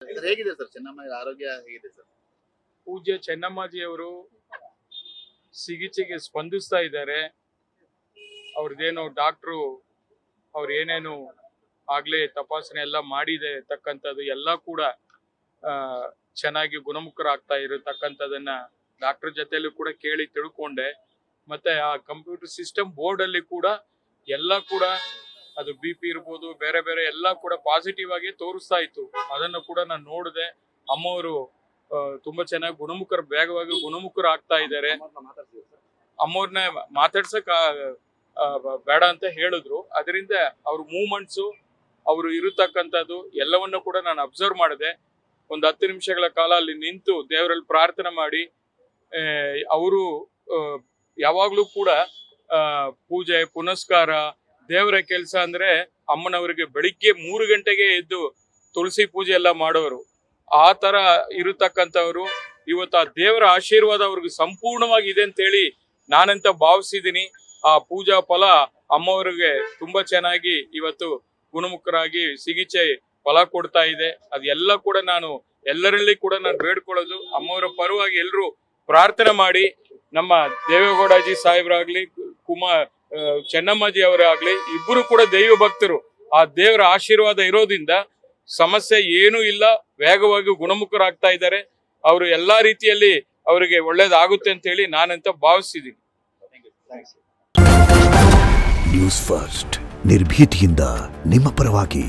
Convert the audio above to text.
Sir ಹೇಗಿದೆ sir Chennamma ಆರೋಗ್ಯ ಹೇಗಿದೆ ಸರ್? ಪೂಜ್ಯ ಚೆನ್ನಮ್ಮಾಜಿಯವರು ಚಿಕಿತ್ಸೆಗೆ ಸ್ಪಂದಿಸ್ತಾ ಇದ್ದಾರೆ. ಅವ್ರದ್ದೇನು ಡಾಕ್ಟ್ರು ಅವ್ರು ಏನೇನು ಆಗ್ಲೇ ತಪಾಸಣೆ ಎಲ್ಲ ಮಾಡಿದೆ ತಕ್ಕಂಥದ್ದು ಎಲ್ಲ ಕೂಡ ಚೆನ್ನಾಗಿ ಗುಣಮುಖರಾಗ್ತಾ ಇರತಕ್ಕಂಥದನ್ನ ಡಾಕ್ಟರ್ ಜೊತೆಲೂ ಕೂಡ ಕೇಳಿ ತಿಳ್ಕೊಂಡೆ. ಮತ್ತೆ ಆ ಕಂಪ್ಯೂಟರ್ ಸಿಸ್ಟಮ್ ಬೋರ್ಡ್ ಅಲ್ಲಿ ಕೂಡ ಎಲ್ಲ ಕೂಡ ಅದು BP ಇರ್ಬೋದು, ಬೇರೆ ಬೇರೆ ಎಲ್ಲ ಕೂಡ ಪಾಸಿಟಿವ್ ಆಗಿ ತೋರಿಸ್ತಾ ಇತ್ತು. ಅದನ್ನು ಕೂಡ ನಾನು ನೋಡಿದೆ. ಅಮ್ಮವರು ತುಂಬಾ ಚೆನ್ನಾಗಿ ವೇಗವಾಗಿ ಗುಣಮುಖರಾಗ್ತಾ ಇದ್ದಾರೆ. ಅಮ್ಮವ್ರನ್ನ ಮಾತಾಡ್ಸಕ್ ಬೇಡ ಅಂತ ಹೇಳಿದ್ರು. ಅದರಿಂದ ಅವ್ರ ಮೂವ್ಮೆಂಟ್ಸು, ಅವರು ಇರತಕ್ಕಂಥದ್ದು ಎಲ್ಲವನ್ನು ಕೂಡ ನಾನು ಅಬ್ಸರ್ವ್ ಮಾಡಿದೆ. ಒಂದು 10 ನಿಮಿಷಗಳ ಕಾಲ ಅಲ್ಲಿ ನಿಂತು ದೇವರಲ್ಲಿ ಪ್ರಾರ್ಥನೆ ಮಾಡಿ, ಅವರು ಯಾವಾಗ್ಲೂ ಕೂಡ ಪೂಜೆ ಪುನಸ್ಕಾರ ದೇವರ ಕೆಲಸ ಅಂದ್ರೆ ಅಮ್ಮನವರಿಗೆ ಬೆಳಿಗ್ಗೆ 3 ಗಂಟೆಗೆ ಎದ್ದು ತುಳಸಿ ಪೂಜೆ ಎಲ್ಲ ಮಾಡೋರು. ಆ ತರ ಇರತಕ್ಕಂಥವ್ರು. ಇವತ್ತು ಆ ದೇವರ ಆಶೀರ್ವಾದ ಅವ್ರಿಗೆ ಸಂಪೂರ್ಣವಾಗಿ ಇದೆ ಅಂತೇಳಿ ನಾನಂತ ಭಾವಿಸಿದ್ದೀನಿ. ಆ ಪೂಜಾ ಫಲ ಅಮ್ಮವರಿಗೆ ತುಂಬಾ ಚೆನ್ನಾಗಿ ಇವತ್ತು ಗುಣಮುಖರಾಗಿ ಚಿಕಿತ್ಸೆ ಫಲ ಕೊಡ್ತಾ ಇದೆ. ಅದೆಲ್ಲ ಕೂಡ ನಾನು ಎಲ್ಲರಲ್ಲಿ ಕೂಡ ನಾನು ಬೇಡ್ಕೊಳ್ಳೋದು, ಅಮ್ಮವರ ಪರವಾಗಿ ಎಲ್ಲರೂ ಪ್ರಾರ್ಥನೆ ಮಾಡಿ, ನಮ್ಮ ದೇವೇಗೌಡಾಜಿ ಸಾಹೇಬ್ರಾಗ್ಲಿ ಚೆನ್ನಮ್ಮಾಜಿ ಅವರಾಗ್ಲಿ ಇಬ್ಬರು ಕೂಡ ದೈವ ಭಕ್ತರು. ಆ ದೇವರ ಆಶೀರ್ವಾದ ಇರೋದ್ರಿಂದ ಸಮಸ್ಯೆ ಏನೂ ಇಲ್ಲ, ವೇಗವಾಗಿ ಗುಣಮುಖರಾಗ್ತಾ ಇದ್ದಾರೆ. ಅವರು ಎಲ್ಲಾ ರೀತಿಯಲ್ಲಿ ಅವರಿಗೆ ಒಳ್ಳೇದಾಗುತ್ತೆ ಅಂತ ಹೇಳಿ ನಾನಂತ ಭಾವಿಸಿದ್ದೀನಿ. ನ್ಯೂಸ್ ಫಸ್ಟ್ ನಿರ್ಭೀತಿಯಿಂದ ನಿಮ್ಮ ಪರವಾಗಿ.